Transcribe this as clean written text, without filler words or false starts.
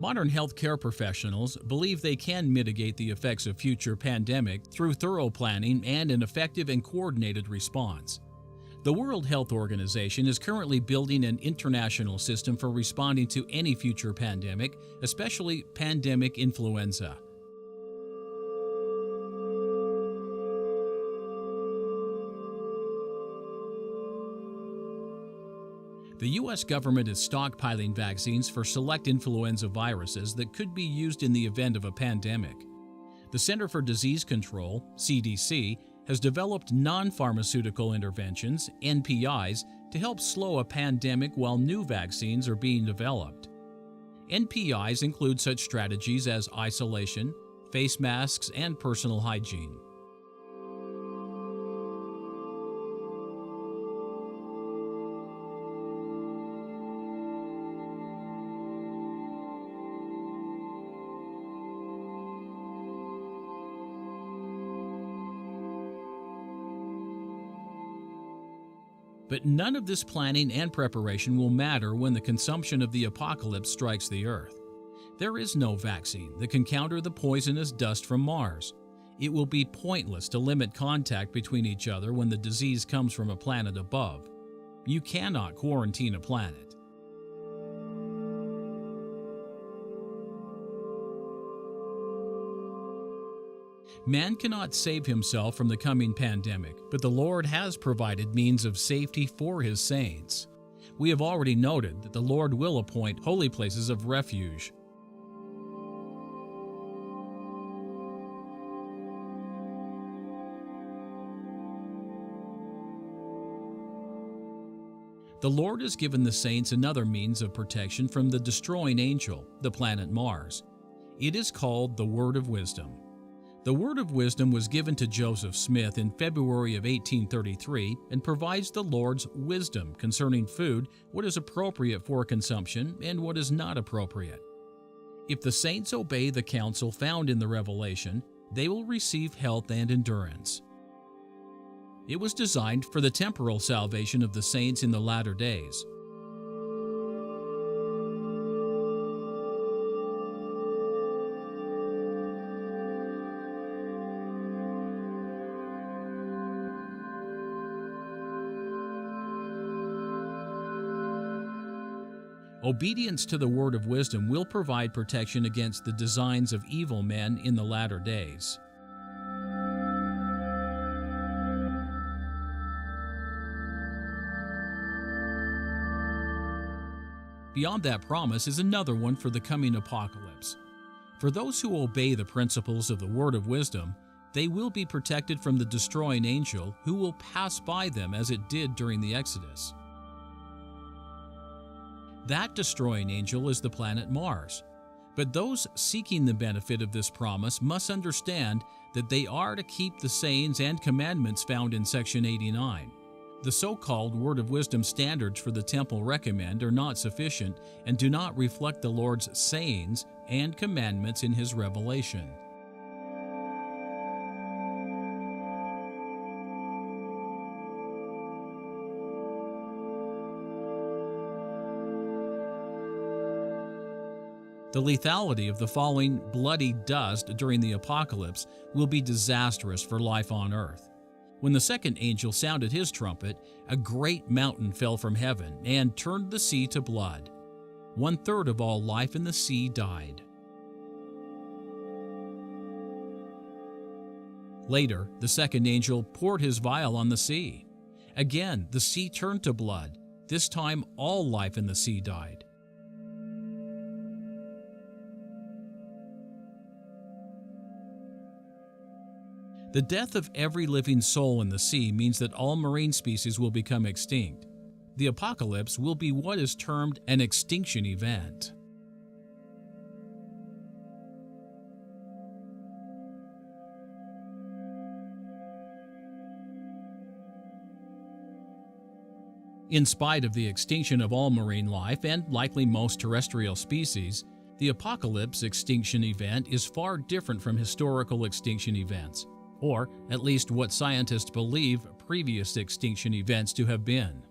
Modern healthcare professionals believe they can mitigate the effects of future pandemic through thorough planning and an effective and coordinated response. The World Health Organization is currently building an international system for responding to any future pandemic, especially pandemic influenza. The U.S. government is stockpiling vaccines for select influenza viruses that could be used in the event of a pandemic. The Center for Disease Control, CDC, has developed non-pharmaceutical interventions, NPIs, to help slow a pandemic while new vaccines are being developed. NPIs include such strategies as isolation, face masks, and personal hygiene. But none of this planning and preparation will matter when the consumption of the apocalypse strikes the Earth. There is no vaccine that can counter the poisonous dust from Mars. It will be pointless to limit contact between each other when the disease comes from a planet above. You cannot quarantine a planet. Man cannot save himself from the coming pandemic, but the Lord has provided means of safety for His saints. We have already noted that the Lord will appoint holy places of refuge. The Lord has given the saints another means of protection from the destroying angel, the planet Mars. It is called the Word of Wisdom. The Word of Wisdom was given to Joseph Smith in February of 1833 and provides the Lord's wisdom concerning food, what is appropriate for consumption and what is not appropriate. If the saints obey the counsel found in the Revelation, they will receive health and endurance. It was designed for the temporal salvation of the saints in the latter days. Obedience to the word of wisdom will provide protection against the designs of evil men in the latter days. Beyond that promise is another one for the coming apocalypse. For those who obey the principles of the word of wisdom, they will be protected from the destroying angel who will pass by them as it did during the Exodus. That destroying angel is the planet Mars. But those seeking the benefit of this promise must understand that they are to keep the sayings and commandments found in Section 89. The so-called Word of Wisdom standards for the temple recommend are not sufficient and do not reflect the Lord's sayings and commandments in His revelation. The lethality of the falling bloody dust during the apocalypse will be disastrous for life on earth. When the second angel sounded his trumpet, a great mountain fell from heaven and turned the sea to blood. 1/3 of all life in the sea died. Later, the second angel poured his vial on the sea. Again, the sea turned to blood. This time, all life in the sea died. The death of every living soul in the sea means that all marine species will become extinct. The apocalypse will be what is termed an extinction event. In spite of the extinction of all marine life and likely most terrestrial species, the apocalypse extinction event is far different from historical extinction events, or at least what scientists believe previous extinction events to have been.